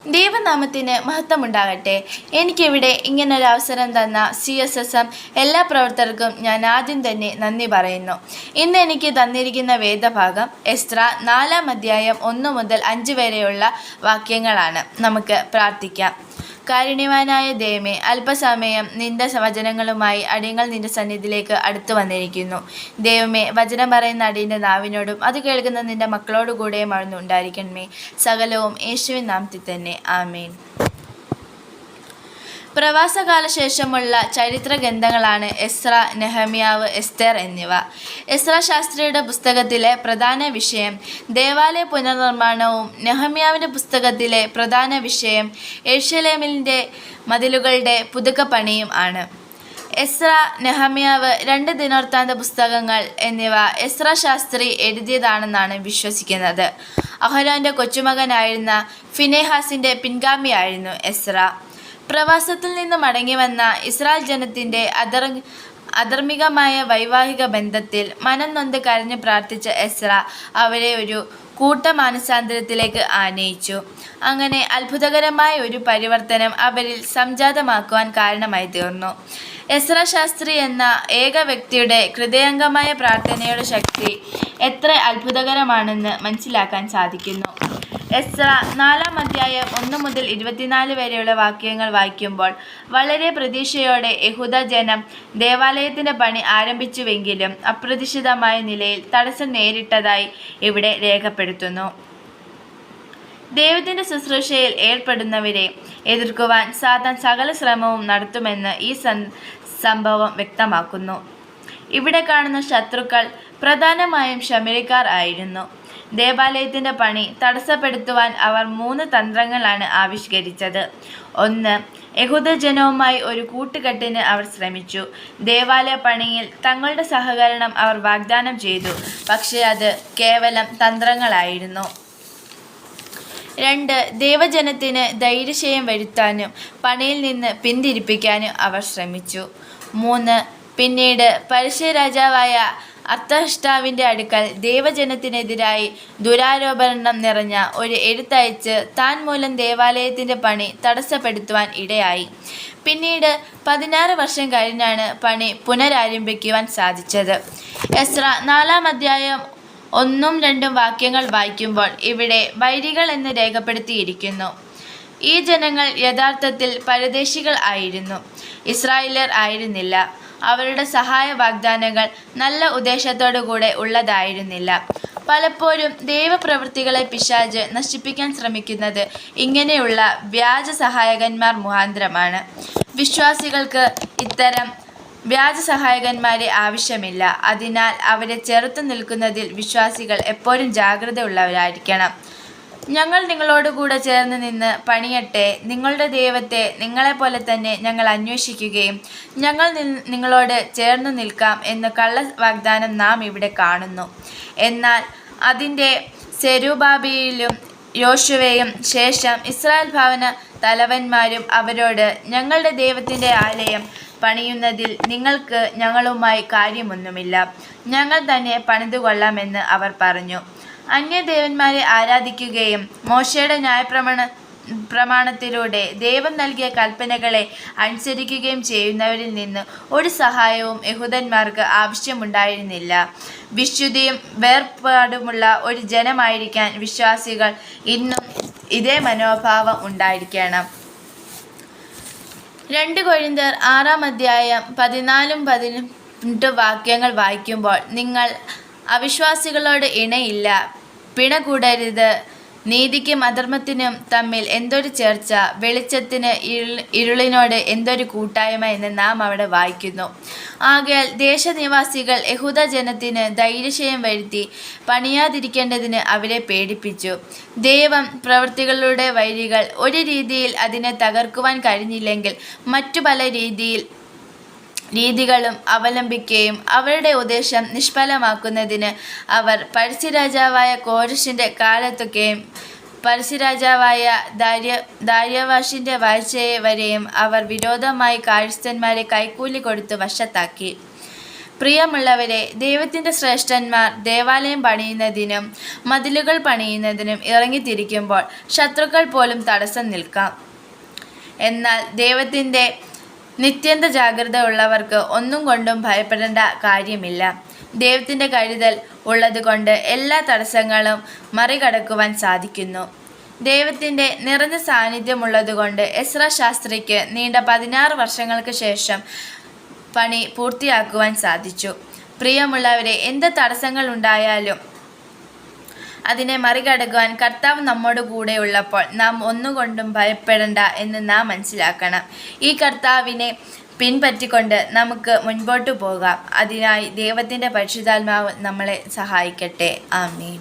ദൈവനാമത്തിന് മഹത്വമുണ്ടാകട്ടെ. എനിക്കിവിടെ ഇങ്ങനൊരു അവസരം തന്ന CSSM എല്ലാ പ്രവർത്തകർക്കും ഞാൻ ആദ്യം തന്നെ നന്ദി പറയുന്നു. ഇന്ന് എനിക്ക് തന്നിരിക്കുന്ന വേദഭാഗം എസ്ര 4-ാം അധ്യായം 1 മുതൽ 5 വരെയുള്ള വാക്യങ്ങളാണ്. നമുക്ക് പ്രാർത്ഥിക്കാം. കാരുണ്യവാനായ ദൈവമേ, അല്പസമയം നിന്റെ വചനങ്ങളുമായി അടിയങ്ങൾ നിന്റെ സന്നിധിയിലേക്ക് അടുത്തു വന്നിരിക്കുന്നു. ദൈവമേ, വചനം പറയുന്ന അടിയൻ്റെ നാവിനോടും അത് കേൾക്കുന്ന നിന്റെ മക്കളോടുകൂടെയും അവിടുന്ന് ഉണ്ടായിരിക്കണമേ. സകലവും യേശുവിൻ നാമത്തിൽ തന്നെ. ആമേൻ. പ്രവാസകാല ശേഷമുള്ള ചരിത്ര ഗ്രന്ഥങ്ങളാണ് എസ്ര, നെഹമ്യാവ്, എസ്തേർ എന്നിവ. എസ്ര ശാസ്ത്രിയുടെ പുസ്തകത്തിലെ പ്രധാന വിഷയം ദേവാലയ പുനർനിർമ്മാണവും നെഹമ്യാവിൻ്റെ പുസ്തകത്തിലെ പ്രധാന വിഷയം യെരുശലേമിൻ്റെ മതിലുകളുടെ പുതുക്കപ്പണിയും ആണ്. എസ്ര, നെഹമ്യാവ്, 2 ദിനവൃത്താന്ത പുസ്തകങ്ങൾ എന്നിവ എസ്ര ശാസ്ത്രി എഴുതിയതാണെന്നാണ് വിശ്വസിക്കുന്നത്. അഹരോൻ്റെ കൊച്ചുമകനായിരുന്ന ഫിനെഹാസിൻ്റെ പിൻഗാമിയായിരുന്നു എസ്ര. പ്രവാസത്തിൽ നിന്ന് മടങ്ങിവന്ന ഇസ്രായേൽ ജനത്തിൻ്റെ അധർമ്മികമായ വൈവാഹിക ബന്ധത്തിൽ മനം നൊന്ത് കരഞ്ഞു പ്രാർത്ഥിച്ച എസ്ര അവരെ ഒരു കൂട്ടമാനസാന്തരത്തിലേക്ക് ആനയിച്ചു. അങ്ങനെ അത്ഭുതകരമായ ഒരു പരിവർത്തനം അവരിൽ സംജാതമാക്കുവാൻ കാരണമായി തീർന്നു. എസ്ര ശാസ്ത്രി എന്ന ഏക വ്യക്തിയുടെ ഹൃദയംഗമായ പ്രാർത്ഥനയുടെ ശക്തി എത്ര അത്ഭുതകരമാണെന്ന് മനസ്സിലാക്കാൻ സാധിക്കുന്നു. എസ്ര 4-ാം അധ്യായം 1 മുതൽ 24 വരെയുള്ള വാക്യങ്ങൾ വായിക്കുമ്പോൾ വളരെ പ്രതീക്ഷയോടെ യഹൂദ ജനം ദേവാലയത്തിൻ്റെ പണി ആരംഭിച്ചുവെങ്കിലും അപ്രതീക്ഷിതമായ നിലയിൽ തടസ്സം നേരിട്ടതായി ഇവിടെ രേഖപ്പെടുത്തുന്നു. ദൈവത്തിൻ്റെ ശുശ്രൂഷയിൽ ഏർപ്പെടുന്നവരെ എതിർക്കുവാൻ സാത്താൻ സകല ശ്രമവും നടത്തുമെന്ന് ഈ സംഭവം വ്യക്തമാക്കുന്നു. ഇവിടെ കാണുന്ന ശത്രുക്കൾ പ്രധാനമായും ശമരിക്കാർ ആയിരുന്നു. ദേവാലയത്തിൻ്റെ പണി തടസ്സപ്പെടുത്തുവാൻ അവർ 3 തന്ത്രങ്ങളാണ് ആവിഷ്കരിച്ചത്. 1. യഹൂദജനവുമായി ഒരു കൂട്ടുകെട്ടിന് അവർ ശ്രമിച്ചു. ദേവാലയ പണിയിൽ തങ്ങളുടെ സഹകരണം അവർ വാഗ്ദാനം ചെയ്തു. പക്ഷേ അത് കേവലം തന്ത്രങ്ങളായിരുന്നു. 2. ദൈവജനത്തിന് ധൈര്യക്ഷയം വരുത്താനും പണിയിൽ നിന്ന് പിന്തിരിപ്പിക്കാനും അവർ ശ്രമിച്ചു. 3. പിന്നീട് പർശ്യ രാജാവായ അർത്തഹഷ്ടാവിൻ്റെ അടുക്കൽ ദൈവജനത്തിനെതിരായി ദുരാരോപണം നിറഞ്ഞ ഒരു എഴുത്തയച്ച് താൻ മൂലം ദേവാലയത്തിൻ്റെ പണി തടസ്സപ്പെടുത്തുവാൻ ഇടയായി. പിന്നീട് 16 വർഷം കഴിഞ്ഞാണ് പണി പുനരാരംഭിക്കുവാൻ സാധിച്ചത്. എസ്ര 4-ാം അധ്യായം 1-2 വാക്യങ്ങൾ വായിക്കുമ്പോൾ ഇവിടെ വൈരികൾ എന്ന് രേഖപ്പെടുത്തിയിരിക്കുന്നു. ഈ ജനങ്ങൾ യഥാർത്ഥത്തിൽ പരദേശികൾ ആയിരുന്നു, ഇസ്രായേലർ ആയിരുന്നില്ല. അവരുടെ സഹായ വാഗ്ദാനങ്ങൾ നല്ല ഉദ്ദേശത്തോടുകൂടെ ഉള്ളതായിരുന്നില്ല. പലപ്പോഴും ദൈവപ്രവൃത്തികളെ പിശാച് നശിപ്പിക്കാൻ ശ്രമിക്കുന്നത് ഇങ്ങനെയുള്ള വ്യാജ സഹായകന്മാർ മുഖാന്തരമാണ്. വിശ്വാസികൾക്ക് ഇത്തരം വ്യാജ സഹായകന്മാരെ ആവശ്യമില്ല. അതിനാൽ അവരെ ചെറുത്തു നിൽക്കുന്നതിൽ വിശ്വാസികൾ എപ്പോഴും ജാഗ്രതയുള്ളവരായിരിക്കണം. ഞങ്ങൾ നിങ്ങളോടുകൂടെ ചേർന്ന് നിന്ന് പണിയട്ടെ, നിങ്ങളുടെ ദൈവത്തെ നിങ്ങളെപ്പോലെ തന്നെ ഞങ്ങൾ അന്വേഷിക്കുകയും ഞങ്ങൾ നിങ്ങളോട് ചേർന്ന് നിൽക്കാം എന്ന കള്ള വാഗ്ദാനം നാം ഇവിടെ കാണുന്നു. എന്നാൽ അതിൻ്റെ സെരുബാബേലും യോശുവയും ശേഷം ഇസ്രായേൽ ഭവന തലവന്മാരും അവരോട് ഞങ്ങളുടെ ദൈവത്തിൻ്റെ ആലയം പണിയുന്നതിൽ നിങ്ങൾക്ക് ഞങ്ങളുമായി കാര്യമൊന്നുമില്ല, ഞങ്ങൾ തന്നെ പണിതുകൊള്ളാമെന്ന് അവർ പറഞ്ഞു. അന്യദേവന്മാരെ ആരാധിക്കുകയും മോശയുടെ പ്രമാണത്തിലൂടെ ദൈവം നൽകിയ കൽപ്പനകളെ അനുസരിക്കുകയും ചെയ്യുന്നവരിൽ നിന്ന് ഒരു സഹായവും യഹൂദന്മാർക്ക് ആവശ്യമുണ്ടായിരുന്നില്ല. വിശുദ്ധിയും വേർപാടുമുള്ള ഒരു ജനമായിരിക്കാൻ വിശ്വാസികൾ ഇന്നും ഇതേ മനോഭാവം ഉണ്ടായിരിക്കണം. 2 കൊരിന്ത്യർ 6-ാം അധ്യായം 14-18 വാക്യങ്ങൾ വായിക്കുമ്പോൾ നിങ്ങൾ അവിശ്വാസികളോട് ഇണയില്ല, പിണ കൂടരുത്, നീതിക്കും അധർമ്മത്തിനും തമ്മിൽ എന്തൊരു ചേർച്ച, വെളിച്ചത്തിന് ഇരുളിനോട് എന്തൊരു കൂട്ടായ്മ എന്ന് നാം അവിടെ വായിക്കുന്നു. ആകയാൽ ദേശനിവാസികൾ യഹൂദജനത്തിന് ധൈര്യക്ഷയം വരുത്തി പണിയാതിരിക്കേണ്ടതിന് അവരെ പേടിപ്പിച്ചു. ദൈവം പ്രവൃത്തികളുടെ വൈരികൾ ഒരു രീതിയിൽ അതിനെ തകർക്കുവാൻ കഴിഞ്ഞില്ലെങ്കിൽ മറ്റു പല രീതികളും അവലംബിക്കുകയും അവരുടെ ഉദ്ദേശം നിഷ്ഫലമാക്കുന്നതിന് അവർ പർശ്യരാജാവായ കോരശിൻ്റെ കാലത്തൊക്കെയും പർശ്യരാജാവായ ദാര്യാവാഷിൻ്റെ വാഴ്ചയെ വരെയും അവർ വിരോധമായി കാര്യസ്ഥന്മാരെ കൈക്കൂലി കൊടുത്ത് വശത്താക്കി. പ്രിയമുള്ളവരെ, ദൈവത്തിൻ്റെ ശ്രേഷ്ഠന്മാർ ദേവാലയം പണിയുന്നതിനും മതിലുകൾ പണിയുന്നതിനും ഇറങ്ങിത്തിരിക്കുമ്പോൾ ശത്രുക്കൾ പോലും തടസ്സം നിൽക്കാം. എന്നാൽ ദൈവത്തിൻ്റെ നിത്യന്ത ജാഗ്രത ഉള്ളവർക്ക് ഒന്നും കൊണ്ടും ഭയപ്പെടേണ്ട കാര്യമില്ല. ദൈവത്തിൻ്റെ കരുതൽ ഉള്ളതുകൊണ്ട് എല്ലാ തടസ്സങ്ങളും മറികടക്കുവാൻ സാധിക്കുന്നു. ദൈവത്തിൻ്റെ നിറഞ്ഞ സാന്നിധ്യമുള്ളതുകൊണ്ട് എസ്രാ ശാസ്ത്രിക്ക് നീണ്ട 16 വർഷങ്ങൾക്ക് ശേഷം പണി പൂർത്തിയാക്കുവാൻ സാധിച്ചു. പ്രിയമുള്ളവരെ, എന്ത് തടസ്സങ്ങൾ ഉണ്ടായാലും അതിനെ മറികടക്കുവാൻ കർത്താവ് നമ്മോട് കൂടെ ഉള്ളപ്പോൾ നാം ഒന്നുകൊണ്ടും ഭയപ്പെടേണ്ട എന്ന് നാം മനസ്സിലാക്കണം. ഈ കർത്താവിനെ പിൻപറ്റിക്കൊണ്ട് നമുക്ക് മുൻപോട്ട് പോകാം. അതിനായി ദൈവത്തിൻ്റെ പരിശുദ്ധാത്മാവ് നമ്മളെ സഹായിക്കട്ടെ. ആമേൻ.